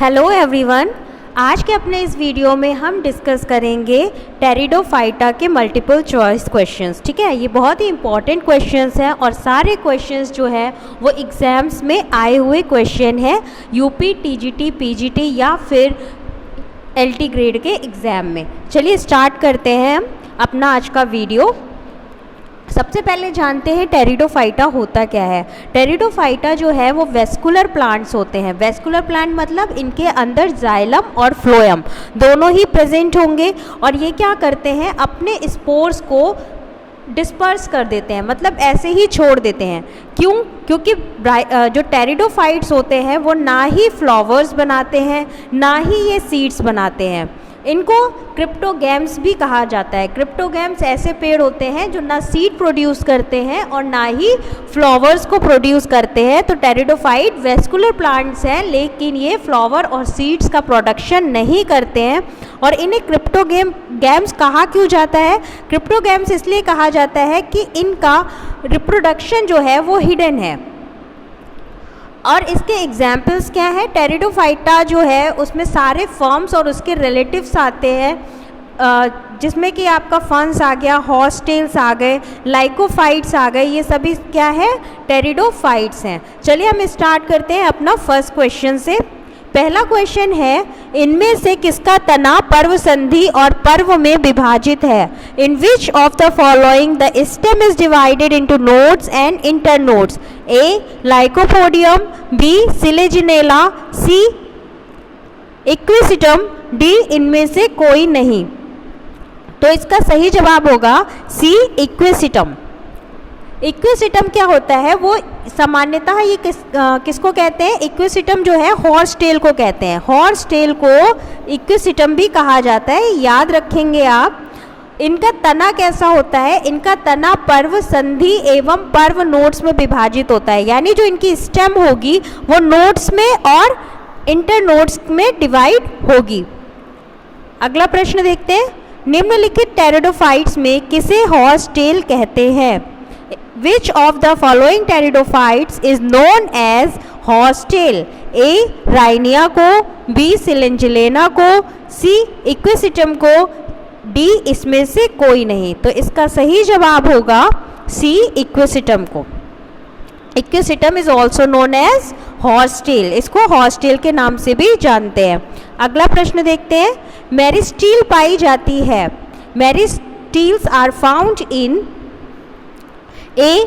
Hello everyone, आज के अपने इस वीडियो में हम डिस्कस करेंगे टेरिडोफाइटा के मल्टीपल चॉइस क्वेश्चंस। ठीक है, ये बहुत ही इंपॉर्टेंट क्वेश्चंस हैं और सारे क्वेश्चंस जो है वो एग्ज़ाम्स में आए हुए क्वेश्चन हैं, यूपी, टीजीटी, पीजीटी या फिर एलटी ग्रेड के एग्ज़ाम में। चलिए स्टार्ट करते हैं हम अपना आज का वीडियो। सबसे पहले जानते हैं टेरिडोफाइटा होता क्या है। टेरिडोफाइटा जो है वो वेस्कुलर प्लांट्स होते हैं। वेस्कुलर प्लांट मतलब इनके अंदर जाइलम और फ्लोएम दोनों ही प्रेजेंट होंगे और ये क्या करते हैं, अपने स्पोर्स को डिस्पर्स कर देते हैं, मतलब ऐसे ही छोड़ देते हैं। क्यों? क्योंकि जो टेरिडोफाइट्स होते हैं वो ना ही फ्लावर्स बनाते हैं ना ही ये सीड्स बनाते हैं। इनको क्रिप्टोगैम्स भी कहा जाता है। क्रिप्टोगैम्स ऐसे पेड़ होते हैं जो ना सीड प्रोड्यूस करते हैं और ना ही फ्लावर्स को प्रोड्यूस करते हैं। तो टेरिडोफाइट वेस्कुलर प्लांट्स हैं, लेकिन ये फ्लावर और सीड्स का प्रोडक्शन नहीं करते हैं। और इन्हें क्रिप्टोगैम्स कहा क्यों जाता है? क्रिप्टोगैम्स इसलिए कहा जाता है कि इनका रिप्रोडक्शन जो है वो हिडन है। और इसके एग्जाम्पल्स क्या है? टेरिडोफाइटा जो है उसमें सारे फर्म्स और उसके रिलेटिव्स आते हैं, जिसमें कि आपका फंस आ गया, हॉर्सटेल्स आ गए, लाइकोफाइट्स आ गए, ये सभी क्या है? टेरिडोफाइट्स हैं। चलिए हम स्टार्ट करते हैं अपना फर्स्ट क्वेश्चन से। पहला क्वेश्चन है, इनमें से किसका तना पर्व संधि और पर्व में विभाजित है? In which of the following the stem is divided into nodes and internodes? A lycopodium, B Selaginella, C Equisetum, D इनमें से कोई नहीं। तो इसका सही जवाब होगा सी इक्विसिटम। इक्विसिटम क्या होता है? वो सामान्यतः ये किसको कहते हैं? इक्विसिटम जो है हॉर्स टेल को कहते हैं। हॉर्स टेल को इक्विसिटम भी कहा जाता है, याद रखेंगे आप। इनका तना कैसा होता है? इनका तना पर्व संधि एवं पर्व नोड्स में विभाजित होता है, यानी जो इनकी स्टेम होगी वो नोड्स में और इंटर नोड्स में डिवाइड होगी। अगला प्रश्न देखते हैं, निम्नलिखित टेरिडोफाइट्स में किसे हॉर्स टेल कहते हैं? Which of the following pteridophytes is known as horsetail? A. Rhynia को, B. Silengilena को, C. Equisetum को, D. इसमें से कोई नहीं। तो इसका सही जवाब होगा C. Equisetum को। Equisetum is also known as horsetail। इसको horsetail के नाम से भी जानते हैं। अगला प्रश्न देखते हैं, मेरिस्टील पाई जाती है। Meristeles are found in A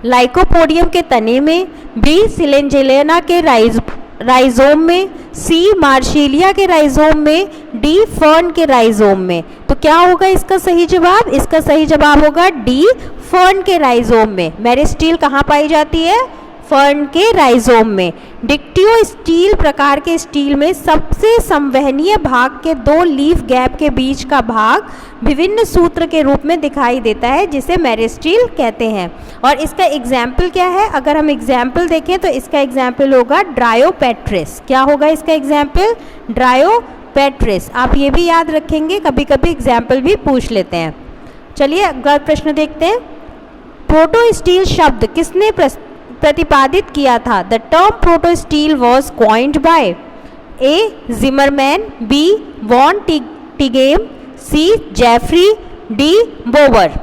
Lycopodium के तने में, बी सिलेंजिलेना के राइजोम में, सी मार्शिलिया के राइजोम में, डी फर्न के राइजोम में। तो क्या होगा इसका सही जवाब? इसका सही जवाब होगा डी फर्न के राइजोम में। मेरिस्टील कहाँ पाई जाती है? फर्न के राइजोम में। डिक्टियो स्टील प्रकार के स्टील में सबसे संवहनीय भाग के दो लीफ गैप के बीच का भाग विभिन्न सूत्र के रूप में दिखाई देता है, जिसे मेरिस्टील कहते हैं। और इसका एग्जाम्पल क्या है? अगर हम एग्जाम्पल देखें तो इसका एग्जाम्पल होगा ड्रायोपेट्रिस। क्या होगा इसका एग्जाम्पल? ड्रायोपेट्रिस। आप ये भी याद रखेंगे, कभी कभी एग्जाम्पल भी पूछ लेते हैं। चलिए अगला प्रश्न देखते हैं, प्रोटोस्टील शब्द किसने प्रतिपादित किया था? The term protostele was coined by A Zimmermann, B von Tieghem, C Jeffrey, D Bower.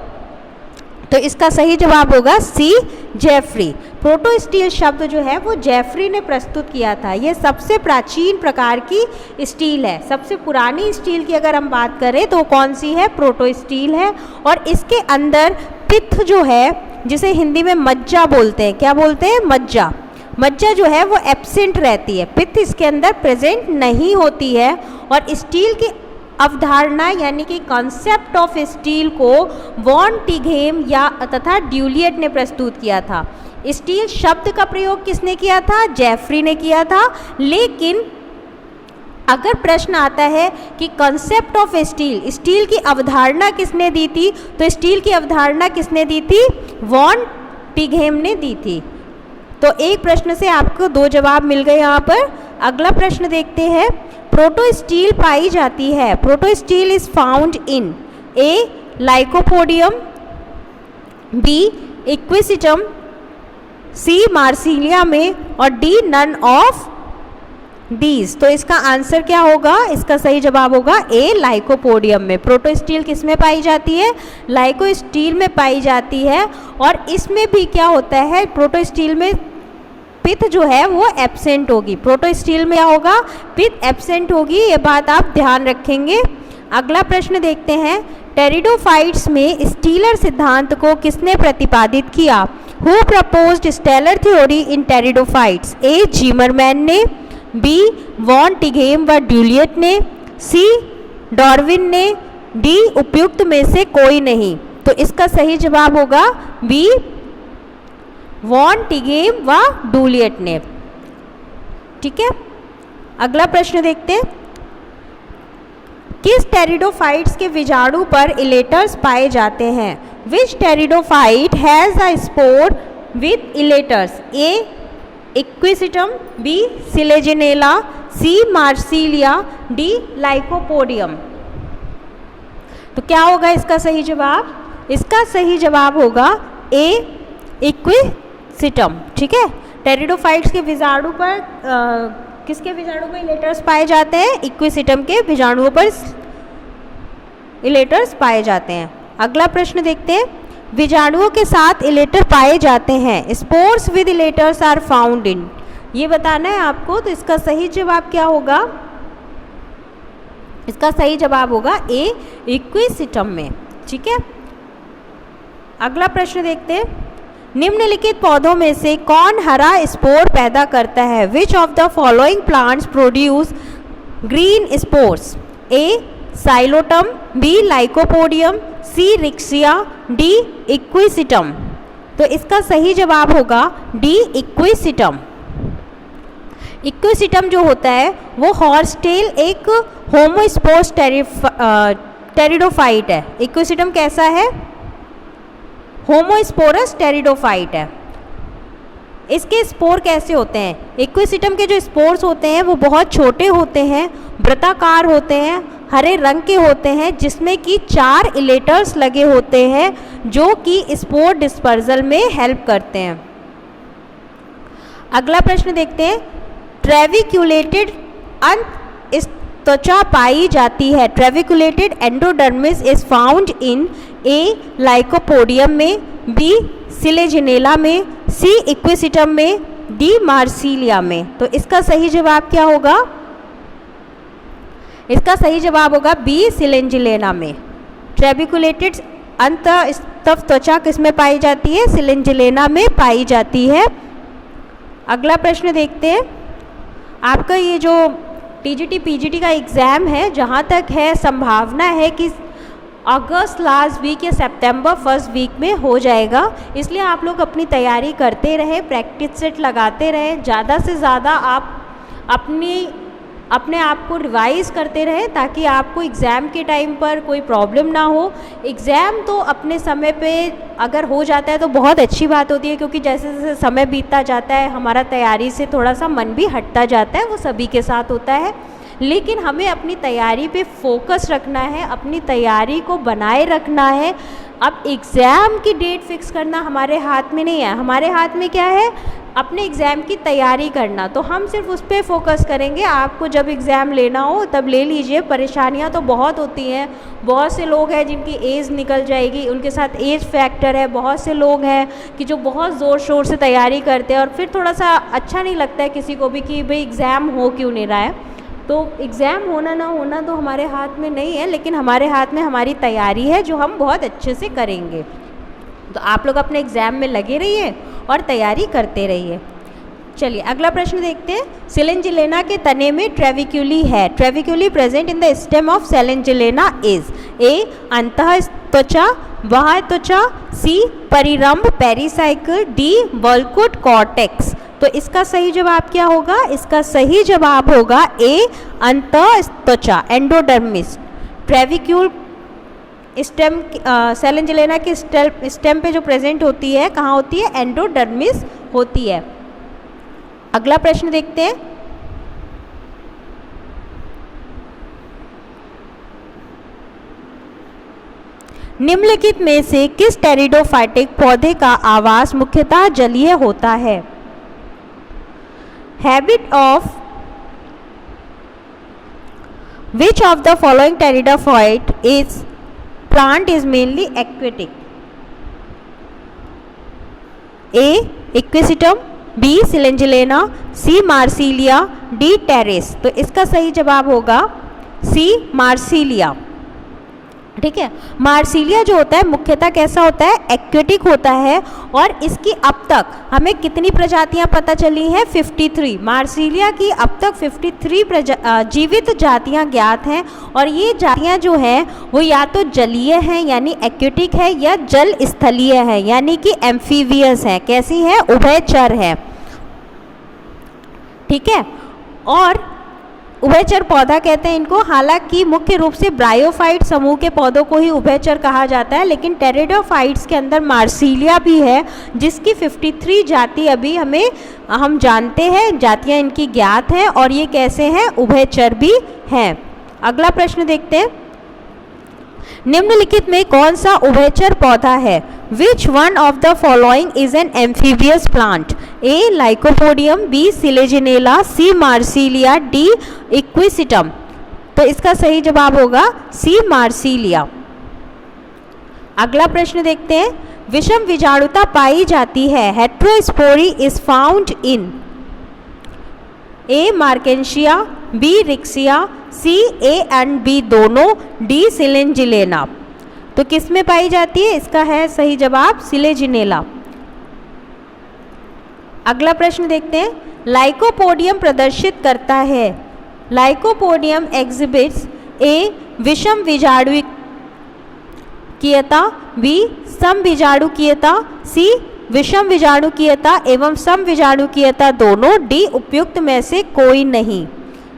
तो इसका सही जवाब होगा सी जेफरी। प्रोटोस्टील शब्द जो है वो जेफरी ने प्रस्तुत किया था। ये सबसे प्राचीन प्रकार की स्टील है। सबसे पुरानी स्टील की अगर हम बात करें तो कौन सी है? प्रोटोस्टील है। और इसके अंदर पित्त जो है, जिसे हिंदी में मज्जा बोलते हैं, क्या बोलते हैं? मज्जा। मज्जा जो है वो एब्सेंट रहती है, पित्त इसके अंदर प्रेजेंट नहीं होती है। और स्टील की अवधारणा यानी कि कॉन्सेप्ट ऑफ स्टील को वॉन टिगेम या तथा ड्यूलियट ने प्रस्तुत किया था। स्टील शब्द का प्रयोग किसने किया था? जेफरी ने किया था। लेकिन अगर प्रश्न आता है कि कॉन्सेप्ट ऑफ स्टील, स्टील की अवधारणा किसने दी थी, तो स्टील की अवधारणा किसने दी थी? वॉन टिगेम ने दी थी। तो एक प्रश्न से आपको दो जवाब मिल गए यहाँ पर। अगला प्रश्न देखते हैं, प्रोटोस्टील पाई जाती है। Protostele is found in A lycopodium, B Equisetum, C Marsilea में और डी नन ऑफ डीज। तो इसका आंसर क्या होगा, इसका सही जवाब होगा ए, लाइकोपोडियम में। प्रोटोस्टील किस में पाई जाती है, लाइकोस्टील में पाई जाती है। और इसमें भी क्या होता है, प्रोटोस्टील में पित्त जो है वो एब्सेंट होगी। प्रोटोस्टील में क्या होगा, पित्त एब्सेंट होगी, ये बात आप ध्यान रखेंगे। अगला प्रश्न देखते हैं, टेरिडोफाइट्स में स्टीलर सिद्धांत को किसने प्रतिपादित किया? Who proposed stelar theory in pteridophytes? A, Zimmermann ने, बी, वॉन टिगेम व ड्यूलियट ने, सी, डार्विन ने, डी, उपयुक्त में से कोई नहीं। तो इसका सही जवाब होगा बी, वॉन टिगेम व ड्यूलियट ने। ठीक है, अगला प्रश्न देखते हैं, किस टेरिडोफाइट्स के बीजाणु पर इलेटर्स पाए जाते हैं? Which pteridophyte has a spore with elaters? A, Equisetum, B, Selaginella, C, Marsilea, D, Lycopodium. तो क्या होगा इसका सही जवाब? इसका सही जवाब होगा ए, इक्विसिटम। ठीक है, टेरिडोफाइट्स के बीजाणु पर किसके बीजाणु पर इलेटर्स पाए जाते हैं? इक्विसिटम के बीजाणुओं पर इलेटर्स पाए जाते हैं। अगला प्रश्न देखते हैं, बीजाणुओं के साथ इलेटर पाए जाते हैं, spores with elaters are found in. ये बताना है आपको। तो इसका सही जवाब क्या होगा? इसका सही जवाब होगा ए, इक्विसिटम में। ठीक है, अगला प्रश्न देखते हैं, निम्नलिखित पौधों में से कौन हरा स्पोर पैदा करता है? Which of the following plants produce green spores? A, psilotum, B, lycopodium, C, riccia, D, equisetum. तो इसका सही जवाब होगा डी, इक्विसिटम। इक्विसिटम जो होता है वो हॉर्सटेल एक होमोस्पोर्स टेरिडोफाइट है। इक्विसिटम कैसा है? होमोस्पोरस टेरिडोफाइट है। इसके स्पोर कैसे होते हैं? इक्विसिटम के जो स्पोर्स होते हैं वो बहुत छोटे होते हैं, वृत्ताकार होते हैं, हरे रंग के होते हैं, जिसमें कि 4 इलेटर्स लगे होते हैं जो कि स्पोर डिस्पर्जल में हेल्प करते हैं। अगला प्रश्न देखते हैं, ट्रेविक्यूलेटेड अंत त्वचा पाई जाती है। Trabeculated endodermis is found in A, Lycopodium में, बी, सिलेजिनेला में, सी, इक्विसिटम में, डी, मार्सिलिया में। तो इसका सही जवाब क्या होगा? इसका सही जवाब होगा बी, सिलेजिनेला में। ट्रेविक्यूलेटेड अंतःस्तव त्वचा किस में पाई जाती है? सिलेजिनेला में पाई जाती है। अगला प्रश्न देखते हैं, आपका ये जो टीजीटी पीजीटी का एग्ज़ाम है, जहाँ तक है संभावना है कि अगस्त लास्ट वीक या सितंबर फर्स्ट वीक में हो जाएगा। इसलिए आप लोग अपनी तैयारी करते रहें, प्रैक्टिस सेट लगाते रहें, ज़्यादा से ज़्यादा आप अपने आप को रिवाइज़ करते रहें ताकि आपको एग्ज़ाम के टाइम पर कोई प्रॉब्लम ना हो। एग्ज़ाम तो अपने समय पे अगर हो जाता है तो बहुत अच्छी बात होती है, क्योंकि जैसे जैसे समय बीतता जाता है हमारा तैयारी से थोड़ा सा मन भी हटता जाता है, वो सभी के साथ होता है। लेकिन हमें अपनी तैयारी पे फोकस रखना है, अपनी तैयारी को बनाए रखना है। अब एग्ज़ाम की डेट फिक्स करना हमारे हाथ में नहीं है, हमारे हाथ में क्या है? अपने एग्ज़ाम की तैयारी करना। तो हम सिर्फ उस पर फोकस करेंगे। आपको जब एग्ज़ाम लेना हो तब ले लीजिए। परेशानियां तो बहुत होती हैं, बहुत से लोग हैं जिनकी एज निकल जाएगी, उनके साथ एज फैक्टर है। बहुत से लोग हैं कि जो बहुत ज़ोर शोर से तैयारी करते हैं और फिर थोड़ा सा अच्छा नहीं लगता है किसी को भी कि भाई एग्ज़ाम हो क्यों नहीं रहा है। तो एग्ज़ाम होना ना होना तो हमारे हाथ में नहीं है, लेकिन हमारे हाथ में हमारी तैयारी है जो हम बहुत अच्छे से करेंगे। तो आप लोग अपने एग्ज़ाम में लगे रहिए और तैयारी करते रहिए। चलिए अगला प्रश्न देखते हैं। सेलेंजिलेना के तने में ट्रेविक्यूली है। Trabeculae present in the stem of Selaginella is A, अंतः त्वचा, बाह्य त्वचा, सी, परिरंभ पेरिसाइकिल, डी, वल्कुट कॉर्टेक्स। तो इसका सही जवाब क्या होगा? इसका सही जवाब होगा ए, अंतः त्वचा, एंडोडर्मिस। ट्रेविक्यूल स्टेम सेलेंजिलेना के स्टेम पे जो प्रेजेंट होती है, कहाँ होती है? एंडोडर्मिस होती है। अगला प्रश्न देखते हैं। निम्नलिखित में से किस टेरिडोफाइटिक पौधे का आवास मुख्यतः जलीय होता है? Habit of which of the following pteridophyte is plant is mainly aquatic? A Equisetum, B Selaginella, C Marsilea, D Pteris. तो इसका सही जवाब होगा सी मार्सिलिया। ठीक है, मार्सिलिया जो होता है मुख्यतः कैसा होता है? एक्वेटिक होता है। और इसकी अब तक हमें कितनी प्रजातियां पता चली हैं? 53। मार्सिलिया की अब तक 53 जीवित जातियां ज्ञात हैं। और ये जातियां जो हैं वो या तो जलीय हैं यानी एक्वेटिक है, या जल स्थलीय है यानी कि एम्फीवियस है। कैसी है? उभयचर है। ठीक है, और उभयचर पौधा कहते हैं इनको। हालांकि मुख्य रूप से ब्रायोफाइट समूह के पौधों को ही उभयचर कहा जाता है, लेकिन टेरिडोफाइट्स के अंदर मार्सिलिया भी है जिसकी 53 जाति अभी हम जानते हैं, जातियां इनकी ज्ञात हैं। और ये कैसे हैं? उभयचर भी हैं। अगला प्रश्न देखते हैं, निम्नलिखित में कौन सा उभयचर पौधा है? Which one of the following is an amphibious plant? A lycopodium, B Selaginella, C Marsilea, D equisetum. तो इसका सही जवाब होगा सी मार्सिलिया। अगला प्रश्न देखते हैं, विषम बीजाणुता पाई जाती है। Heterospory is found in A marchantia, B riccia, C A and B दोनों, डी सिलेंजिलेना। तो किस में पाई जाती है? इसका है सही जवाब सिलेजिनेला। अगला प्रश्न देखते हैं, लाइकोपोडियम प्रदर्शित करता है। लाइकोपोडियम एग्जिबिट्स ए विषम बीजाणुकीयता, बी सम बीजाणुकीयता, सी विषम बीजाणुकीयता एवं सम बीजाणुकीयता दोनों, डी उपयुक्त में से कोई नहीं।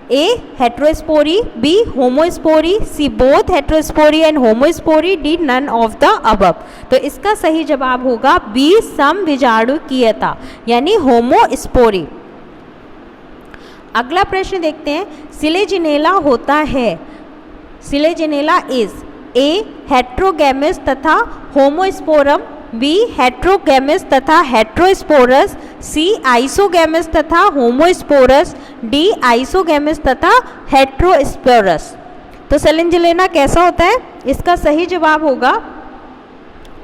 A heterospory, B homospory, C both heterospory and homospory, D none of the above. तो इसका सही जवाब होगा बी सम बीजाणुकीयता यानी होमोस्पोरी। अगला प्रश्न देखते हैं, सिलेजिनेला होता है। सिलेजिनेला इज ए हेट्रोगैमस तथा होमोस्पोरम, बी हेट्रोगैमस तथा हेट्रोस्पोरस, सी आइसोगैमस तथा होमोस्पोरस, डी आइसोगैमस तथा हेट्रोस्पोरस। तो सिलेंजिलेना कैसा होता है? इसका सही जवाब होगा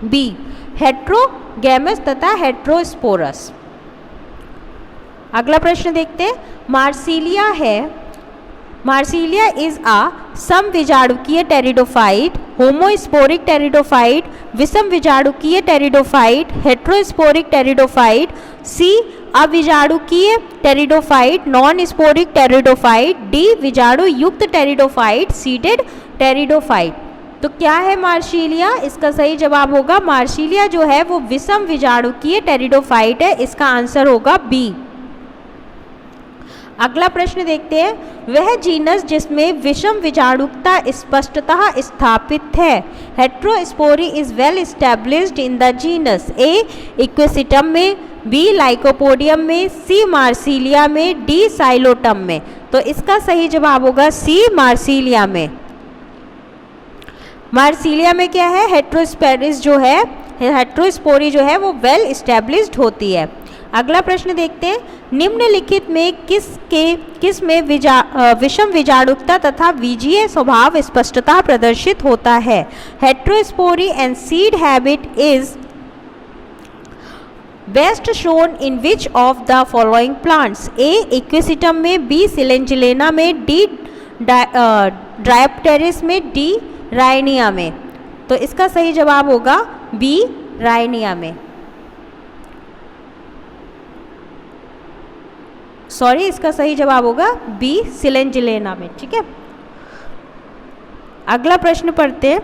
बी हेट्रोगैमस तथा हेट्रोस्पोरस। अगला प्रश्न देखते हैं, मार्सिलिया है। मार्सिलिया इज आ सम बीजाणुकीय टेरिडोफाइट, होमोस्पोरिक टेरिडोफाइट, विषम बीजाणुकीय टेरिडोफाइट, हेट्रोस्पोरिक टेरिडोफाइट, सी अविजाणुकीय pteridophyte, non sporic pteridophyte, D विजाणु युक्त टेरिडोफाइट, सीडेड टेरिडोफाइट। तो क्या है मार्सिलिया? इसका सही जवाब होगा मार्सिलिया जो है वो विषम बीजाणुकीय टेरिडोफाइट है। इसका आंसर होगा बी। अगला प्रश्न देखते हैं, वह जीनस जिसमें विषम बीजाणुकता स्पष्टतः स्थापित है। Heterospory is well established in the genus A Equisetum में, बी लाइकोपोडियम में, सी मार्सिलिया में, डी साइलोटम में। तो इसका सही जवाब होगा सी मार्सिलिया में। मार्सिलिया में क्या है? हेट्रोस्पोरिस जो है, हेट्रोस्पोरी जो है वो वेल एस्टेब्लिश्ड होती है। अगला प्रश्न देखते हैं, निम्नलिखित में किस में विषम बीजाणुकता तथा बीजीय स्वभाव स्पष्टतः प्रदर्शित होता है? Heterospory and seed habit is best shown in which of the following plants? A Equisetum में, बी सिलेंजिलेना में, डी ड्रायोप्टेरिस में, डी राइनिया में। तो इसका सही जवाब होगा बी राइनिया में। सॉरी, इसका सही जवाब होगा बी सिलेंजिलेना में। ठीक है, अगला प्रश्न पढ़ते हैं,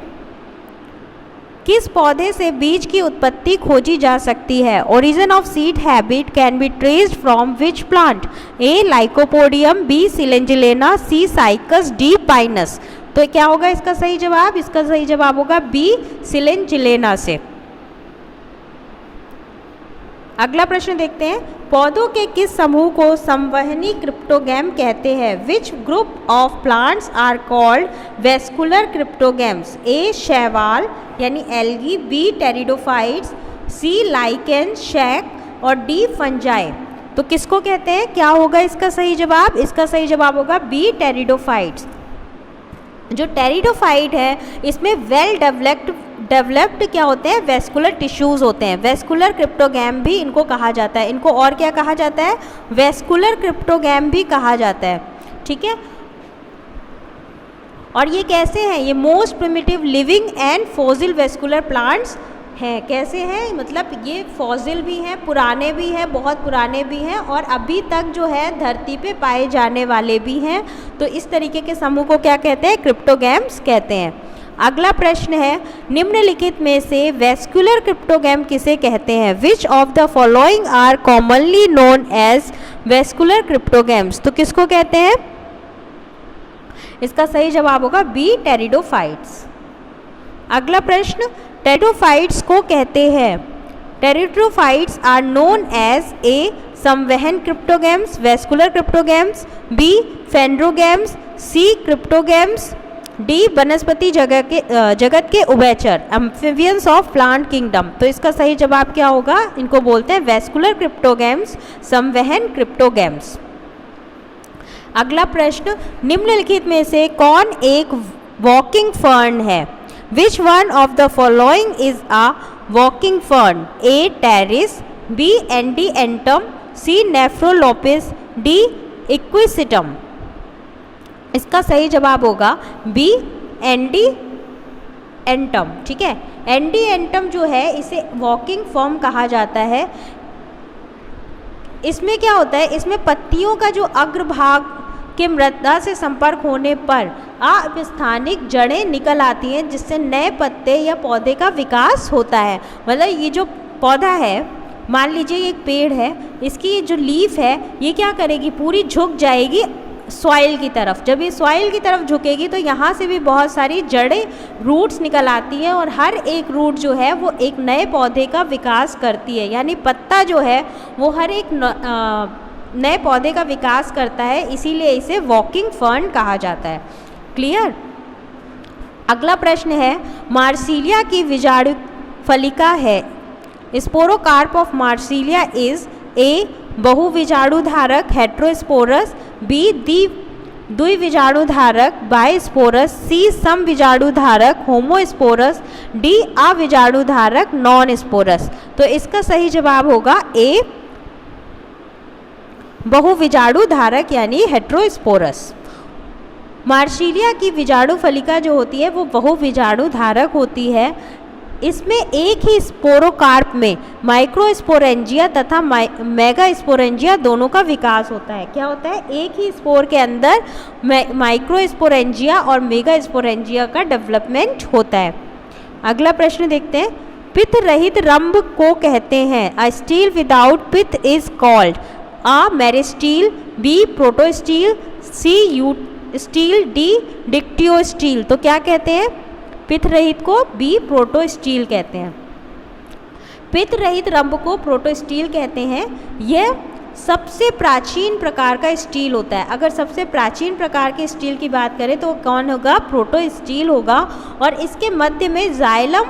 किस पौधे से बीज की उत्पत्ति खोजी जा सकती है? Origin of seed habit can be traced from which plant? A lycopodium, B Selaginella, C Cycas, D Pinus. तो क्या होगा इसका सही जवाब? इसका सही जवाब होगा बी सिलेंजिलेना से। अगला प्रश्न देखते हैं, पौधों के किस समूह को संवहनी क्रिप्टोगैम कहते हैं? Which group of plants are called vascular cryptogams? A शैवाल यानी algae, B pteridophytes, C lichen, शैक और डी फंजाई। तो किसको कहते हैं? क्या होगा इसका सही जवाब? इसका सही जवाब होगा बी टेरिडोफाइट्स। जो टेरिडोफाइट है इसमें वेल डेवलप्ड क्या होते हैं, वेस्कुलर टिश्यूज़ होते हैं। वेस्कुलर क्रिप्टोगैम भी इनको कहा जाता है। इनको और क्या कहा जाता है, वेस्कुलर क्रिप्टोगैम भी कहा जाता है। ठीक है, और ये कैसे हैं, ये most primitive living and fossil vascular plants हैं। कैसे हैं, मतलब ये फॉसिल भी हैं, पुराने भी हैं, बहुत पुराने भी हैं, और अभी तक जो है धरती पे पाए जाने वाले भी हैं। तो इस तरीके के समूह को क्या कहते हैं, क्रिप्टोगैम्स कहते हैं। अगला प्रश्न है, निम्नलिखित में से वेस्कुलर क्रिप्टोगैम किसे कहते हैं? Which of the following are commonly known as vascular cryptogams? तो किसको कहते हैं? इसका सही जवाब होगा बी, टेरिडोफाइट्स। अगला प्रश्न, टेरिडोफाइट्स को कहते हैं, pteridophytes are known as A संवहन cryptogams, vascular cryptogams, B phanerogams, C cryptogams, D वनस्पति जगत के उभयचर, एम्फिबियंस ऑफ प्लांट किंगडम। तो इसका सही जवाब क्या होगा? इनको बोलते हैं वेस्कुलर क्रिप्टोगैम्स, संवहन क्रिप्टोगैम्स। अगला प्रश्न, निम्नलिखित में से कौन एक वॉकिंग फर्न है? Which one of the following is a walking fern? A Pteris, B Adiantum, C Nephrolepis, D Equisetum. इसका सही जवाब होगा बी, एंडिएंटम। ठीक है, एंडिएंटम जो है इसे वॉकिंग फर्न कहा जाता है। इसमें क्या होता है, इसमें पत्तियों का जो अग्रभाग के मृदा से संपर्क होने पर अस्थानिक जड़ें निकल आती हैं, जिससे नए पत्ते या पौधे का विकास होता है। मतलब ये जो पौधा है, मान लीजिए ये एक पेड़ है, इसकी जो लीफ है ये क्या करेगी, पूरी झुक जाएगी सॉइल की तरफ। जब ये सॉइल की तरफ झुकेगी तो यहाँ से भी बहुत सारी जड़ें, रूट्स निकल आती हैं, और हर एक रूट जो है वो एक नए पौधे का विकास करती है। यानी पत्ता जो है वो हर एक नए पौधे का विकास करता है, इसीलिए इसे वॉकिंग फर्न कहा जाता है। क्लियर? अगला प्रश्न है, मार्सिलिया की विजाणु फलिका है। Sporocarp of Marsilea is A बहुविजाणुधारक हेट्रोस्पोरस, बी द्विविजाणुधारक बाइस्पोरस, सी समविजाणुधारक होमोस्पोरस, डी अविजाणुधारक नॉन स्पोरस। तो इसका सही जवाब होगा ए, बहुविजाणुधारक यानी हेट्रोस्पोरस। मार्सिलिया की विजाणु फलिका जो होती है वो बहुविजाणुधारक होती है। इसमें एक ही स्पोरोकार्प में माइक्रोस्पोरेंजिया तथा मेगास्पोरेंजिया दोनों का विकास होता है। क्या होता है, एक ही स्पोर के अंदर माइक्रोस्पोरेंजिया और मेगास्पोरेंजिया का डेवलपमेंट होता है। अगला प्रश्न देखते हैं, पित्त रहित रंभ को कहते हैं? A stele without pith is called a meristele, B protostele, C eustele, D dictyostele. तो क्या कहते हैं पित्त रहित को? बी प्रोटोस्टील कहते हैं। पित्त रहित रंभ को प्रोटोस्टील कहते हैं। यह सबसे प्राचीन प्रकार का स्टील होता है। अगर सबसे प्राचीन प्रकार के स्टील की बात करें तो कौन होगा? प्रोटोस्टील होगा। और इसके मध्य में जाइलम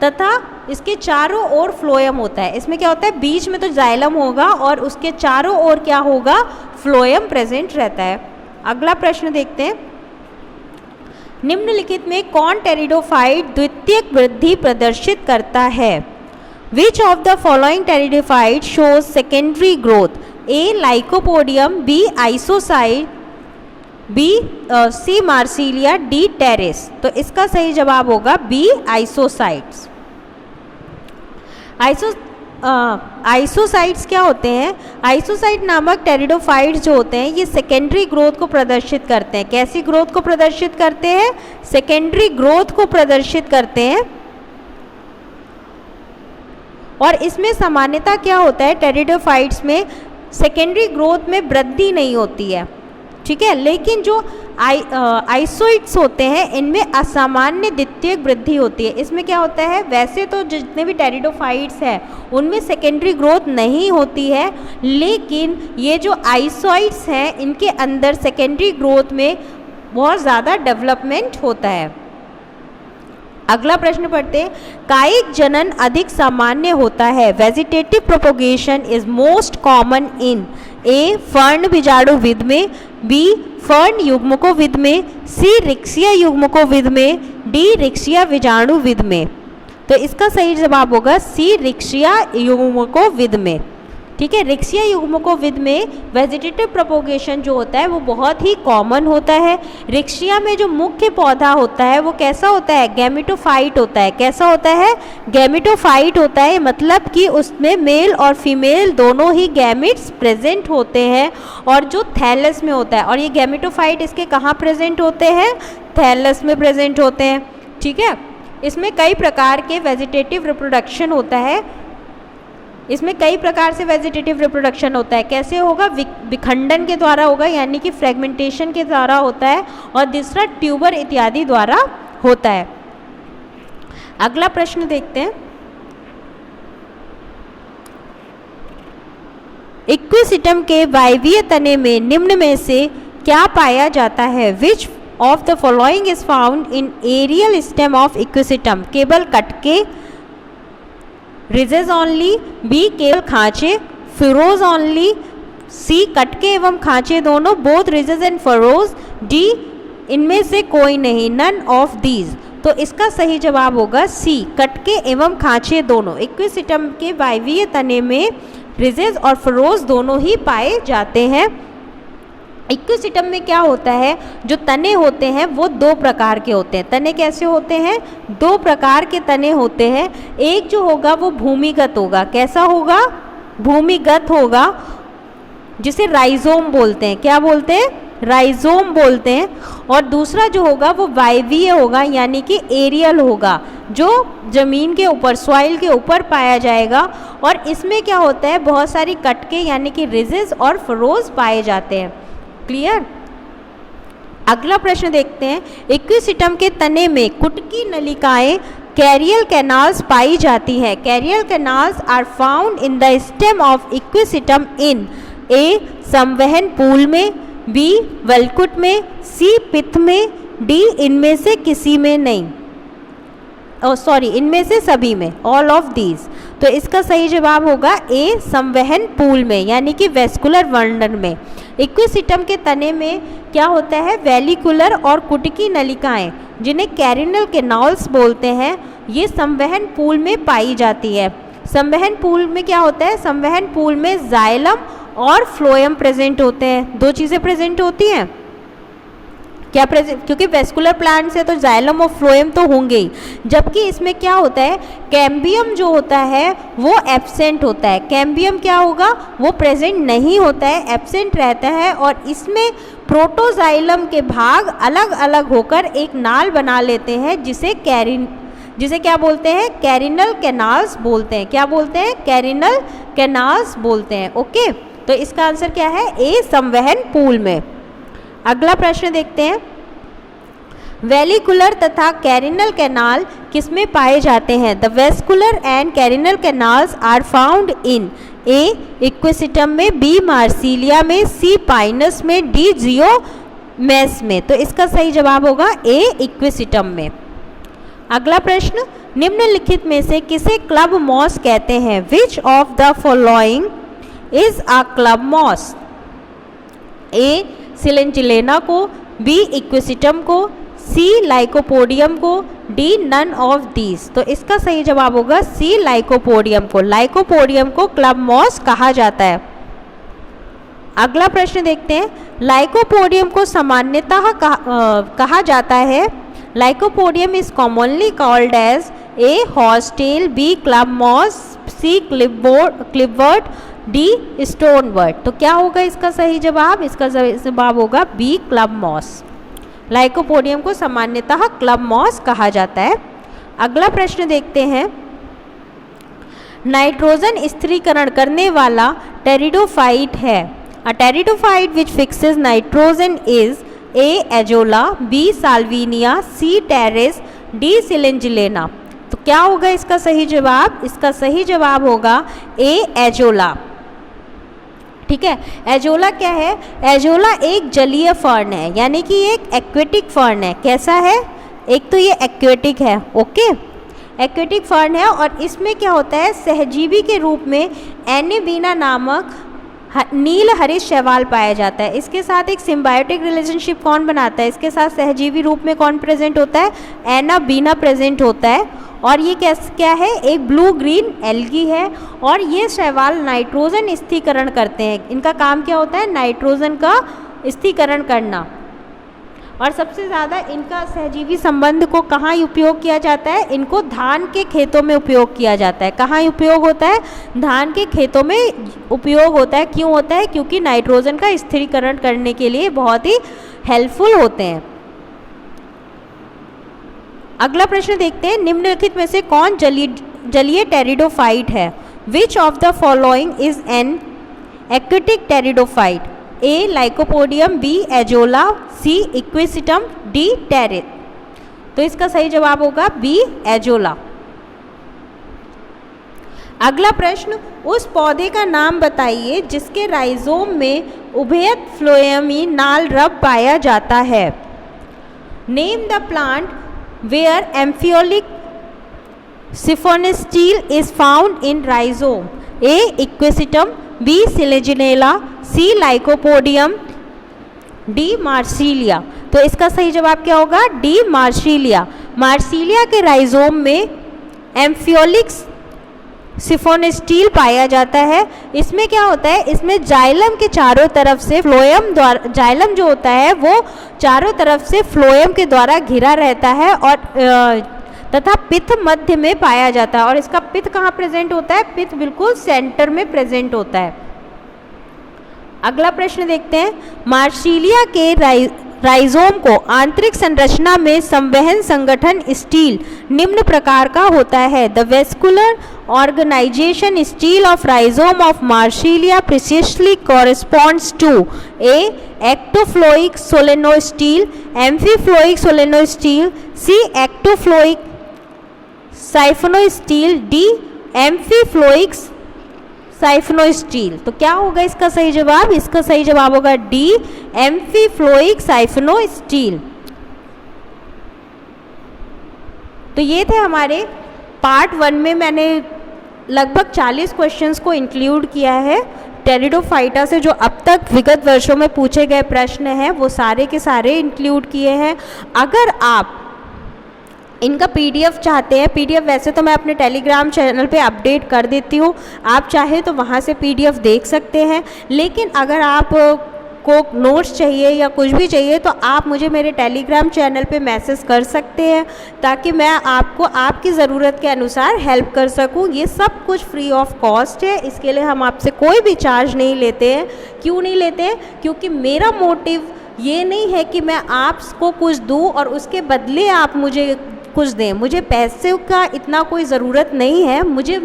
तथा इसके चारों ओर फ्लोएम होता है। इसमें क्या होता है, बीच में तो जाइलम होगा और उसके चारों ओर क्या होगा, फ्लोएम प्रेजेंट रहता है। अगला प्रश्न देखते हैं, निम्नलिखित में कौन टेरिडोफाइट द्वितीयक वृद्धि प्रदर्शित करता है? Which of the following pteridophyte shows secondary growth? A lycopodium, B Isoetes, B C Marsilea, D Pteris. तो इसका सही जवाब होगा बी आइसोसाइट्स। आइसोसाइट्स क्या होते हैं? आइसोसाइट नामक टेरिडोफाइट्स जो होते हैं ये सेकेंडरी ग्रोथ को प्रदर्शित करते हैं। कैसी ग्रोथ को प्रदर्शित करते हैं? सेकेंडरी ग्रोथ को प्रदर्शित करते हैं। और इसमें सामान्यता क्या होता है, टेरिडोफाइट्स में सेकेंडरी ग्रोथ में वृद्धि नहीं होती है, ठीक है। लेकिन जो आइसोइट्स होते हैं इनमें असामान्य द्वितीयक वृद्धि होती है। इसमें क्या होता है, वैसे तो जितने भी टेरिडोफाइट्स हैं उनमें सेकेंडरी ग्रोथ नहीं होती है, लेकिन ये जो आइसोइट्स हैं इनके अंदर सेकेंडरी ग्रोथ में बहुत ज़्यादा डेवलपमेंट होता है। अगला प्रश्न पढ़ते हैं, कायिक जनन अधिक सामान्य होता है। Vegetative propagation is most common in A फर्न-बीजाणुविद में, बी फर्न युग्मकोविद में, सी रिक्सीय युग्मकोविद में, डी रिक्सीय बीजाणुविद में। तो इसका सही जवाब होगा सी रिक्सीय युग्मकोविद में। ठीक है, रिक्सीय युग्मकोविद में वेजिटेटिव प्रोपोगेशन जो होता है वो बहुत ही कॉमन होता है। रिक्सीय में जो मुख्य पौधा होता है वो कैसा होता है, गैमेटोफाइट होता है। कैसा होता है, गैमेटोफाइट होता है, मतलब कि उसमें मेल और फीमेल दोनों ही गैमेट्स प्रेजेंट होते हैं और जो थैलस में होता है। और ये गैमेटोफाइट इसके कहाँ प्रेजेंट होते हैं, थैलस में प्रेजेंट होते हैं। ठीक है, इसमें कई प्रकार के वेजिटेटिव रिप्रोडक्शन होता है। इसमें कई प्रकार से वेजिटेटिव रिप्रोडक्शन होता है। कैसे होगा, विखंडन के द्वारा होगा, यानी कि फ्रेगमेंटेशन के द्वारा होता है, और दूसरा ट्यूबर इत्यादि द्वारा होता है। अगला प्रश्न देखते हैं, इक्विसिटम के वायवीय तने में निम्न में से क्या पाया जाता है। Which of the following is found in aerial stem of equisetum. केवल कटके, रिजेज ऑनली, बी केवल खांचे, फरोज ऑनली, सी कटके एवं खांचे दोनों, both ridges and furrows, D इनमें से कोई नहीं, नन ऑफ दीज। तो इसका सही जवाब होगा सी कटके एवं खांचे दोनों। इक्विसिटम के वायवीय तने में रिजेज और फरोज दोनों ही पाए जाते हैं। इक्विसिटम में क्या होता है, जो तने होते हैं वो दो प्रकार के होते हैं। तने कैसे होते हैं, दो प्रकार के तने होते हैं। एक जो होगा वो भूमिगत होगा। कैसा होगा, भूमिगत होगा, जिसे राइजोम बोलते हैं। क्या बोलते हैं, राइजोम बोलते हैं। और दूसरा जो होगा वो वायवीय होगा, यानी कि एरियल होगा, जो जमीन के ऊपर, सॉइल के ऊपर पाया जाएगा। और इसमें क्या होता है, बहुत सारी कटके यानी कि रिजेस और फरोज पाए जाते हैं। क्लियर। अगला प्रश्न देखते हैं, इक्विसिटम के तने में कुटकी नलिकाएं कैरियल कैनाल्स पाई जाती है। Carinal canals are found in the stem of Equisetum in A संवहन पूल में, बी वल्कुट में, सी पित्त में, डी इनमें से किसी में नहीं, इनमें से सभी में, ऑल ऑफ दीज। तो इसका सही जवाब होगा ए संवहन पूल में, यानी कि वेस्कुलर वर्णन में। इक्विसिटम के तने में क्या होता है, वेलिकुलर और कुटकी नलिकाएं, जिन्हें कैरिनल कैनाल्स बोलते हैं, ये संवहन पूल में पाई जाती है। संवहन पूल में क्या होता है, संवहन पूल में जाइलम और फ्लोएम प्रेजेंट होते हैं। दो चीज़ें प्रेजेंट होती हैं क्या, क्योंकि वेस्कुलर प्लांट से तो जाइलम और फ्लोएम तो होंगे ही, जबकि इसमें क्या होता है, कैम्बियम जो होता है वो एब्सेंट होता है। कैम्बियम क्या होगा, वो प्रेजेंट नहीं होता है, एब्सेंट रहता है। और इसमें प्रोटोजाइलम के भाग अलग अलग होकर एक नाल बना लेते हैं, जिसे क्या बोलते हैं, कैरिनल कैनाल्स बोलते हैं। क्या बोलते हैं, कैरिनल कैनाल्स बोलते हैं। ओके, तो इसका आंसर क्या है, ए संवहन पूल में। अगला प्रश्न देखते हैं, वेलिकुलर तथा कैरिनल कैनाल किसमें पाए जाते हैं। The vascular and carinal canals are found in A Equisetum में, बी मार्सिलिया में, सी पाइनस में, डी जियोमेस में। तो इसका सही जवाब होगा ए इक्विसिटम में। अगला प्रश्न, निम्नलिखित में से किसे क्लब मॉस कहते हैं। Which of the following is a club moss. A Selaginella को, बी इक्विसिटम को, सी लाइकोपोडियम को, डी नन ऑफ दीज। तो इसका सही जवाब होगा सी लाइकोपोडियम को। लाइकोपोडियम को क्लब मॉस कहा जाता है। अगला प्रश्न देखते हैं, लाइकोपोडियम को सामान्यतः कहा जाता है। Lycopodium is commonly called as A horsetail, B club moss, C quillwort, D stonewort. तो क्या होगा इसका सही जवाब, इसका जवाब होगा बी क्लब मॉस। लाइकोपोडियम को सामान्यतः क्लब मॉस कहा जाता है। अगला प्रश्न देखते हैं, नाइट्रोजन स्थिरीकरण करने वाला टेरिडोफाइट है। A pteridophyte which fixes nitrogen is A Azolla, B Salvinia, C Pteris, D सिलेंजिलेना। तो क्या होगा इसका सही जवाब, इसका सही जवाब होगा ए एजोला। ठीक है, एजोला क्या है, एजोला एक जलीय फर्न है, यानी कि एक एक्वेटिक फर्न है। कैसा है, एक तो ये एक्वेटिक है, ओके, एक्वेटिक फर्न है, और इसमें क्या होता है, सहजीवी के रूप में एनेबीना नामक नील हरित शैवाल पाया जाता है। इसके साथ एक सिम्बायोटिक रिलेशनशिप कौन बनाता है, इसके साथ सहजीवी रूप में कौन प्रेजेंट होता है, एनाबीना प्रेजेंट होता है। और ये क्या है, एक ब्लू ग्रीन एल्गी है, और ये शैवाल नाइट्रोजन स्थिरीकरण करते हैं। इनका काम क्या होता है, नाइट्रोजन का स्थिरीकरण करना। और सबसे ज़्यादा इनका सहजीवी संबंध को कहाँ उपयोग किया जाता है, इनको धान के खेतों में उपयोग किया जाता है। कहाँ उपयोग होता है, धान के खेतों में उपयोग होता है। क्यों होता है, क्योंकि नाइट्रोजन का स्थिरीकरण करने के लिए बहुत ही हेल्पफुल होते हैं। अगला प्रश्न देखते हैं, निम्नलिखित में से कौन जलीय टेरिडोफाइट है। Which of the following is an aquatic pteridophyte, A lycopodium, B Azolla, C Equisetum, D Pteris. तो इसका सही जवाब होगा बी एजोला। अगला प्रश्न, उस पौधे का नाम बताइए जिसके राइजोम में उभयत फ्लोएमी नाल रब पाया जाता है। Name the plant where amphiphloic siphonostele is found in rhizome, A Equisetum, B Selaginella, C Lycopodium, D Marsilea. तो इसका सही जवाब क्या होगा, डी मार्सिलिया। मार्सिलिया के राइजोम में एम्फियोलिक सिफोनिस्टील पाया जाता है। इसमें क्या होता है, इसमें जाइलम के चारों तरफ से फ्लोएम द्वारा, जाइलम जो होता है वो चारों तरफ से फ्लोएम के द्वारा घिरा रहता है, और तथा पित्त मध्य में पाया जाता है। और इसका पित्त कहाँ प्रेजेंट होता है, पित्त बिल्कुल सेंटर में प्रेजेंट होता है। अगला प्रश्न देखते हैं, मार्सिलिया के राइजोम को आंतरिक संरचना में संवहन संगठन स्टील निम्न प्रकार का होता है। The vascular organisation stele of rhizome of Marsilea precisely corresponds to A ectophloic solenostele, amphiphloic solenostele, C ectophloic siphonostele, D amphiphloic siphonostele. तो क्या होगा इसका सही जवाब, इसका सही जवाब होगा डी एम्फीफ्लोइक साइफोनोस्टील। तो ये थे हमारे पार्ट 1 में मैंने लगभग 40 क्वेश्चंस को इंक्लूड किया है। टेरिडोफाइटा से जो अब तक विगत वर्षों में पूछे गए प्रश्न हैं वो सारे के सारे इंक्लूड किए हैं। अगर आप इनका पीडीएफ चाहते हैं, पीडीएफ वैसे तो मैं अपने टेलीग्राम चैनल पे अपडेट कर देती हूँ, आप चाहे तो वहाँ से पीडीएफ देख सकते हैं। लेकिन अगर आप को नोट्स चाहिए या कुछ भी चाहिए तो आप मुझे मेरे टेलीग्राम चैनल पे मैसेज कर सकते हैं, ताकि मैं आपको आपकी ज़रूरत के अनुसार हेल्प कर सकूं। ये सब कुछ फ्री ऑफ कॉस्ट है, इसके लिए हम आपसे कोई भी चार्ज नहीं लेते हैं। क्यों नहीं लेते हैं, क्योंकि मेरा मोटिव ये नहीं है कि मैं आपको कुछ दूँ और उसके बदले आप मुझे कुछ दें। मुझे पैसे का इतना कोई ज़रूरत नहीं है। मुझे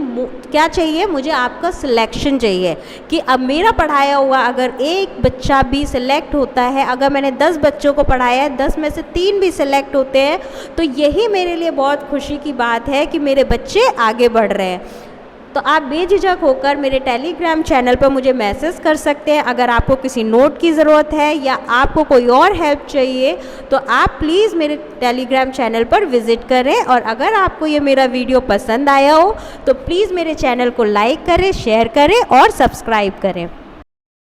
क्या चाहिए, मुझे आपका सिलेक्शन चाहिए कि अब मेरा पढ़ाया हुआ अगर एक बच्चा भी सिलेक्ट होता है, अगर मैंने 10 बच्चों को पढ़ाया है, 10 में से 3 भी सिलेक्ट होते हैं, तो यही मेरे लिए बहुत खुशी की बात है कि मेरे बच्चे आगे बढ़ रहे हैं। तो आप बेझिझक होकर मेरे टेलीग्राम चैनल पर मुझे मैसेज कर सकते हैं। अगर आपको किसी नोट की ज़रूरत है या आपको कोई और हेल्प चाहिए तो आप प्लीज़ मेरे टेलीग्राम चैनल पर विज़िट करें। और अगर आपको ये मेरा वीडियो पसंद आया हो तो प्लीज़ मेरे चैनल को लाइक करें, शेयर करें और सब्सक्राइब करें।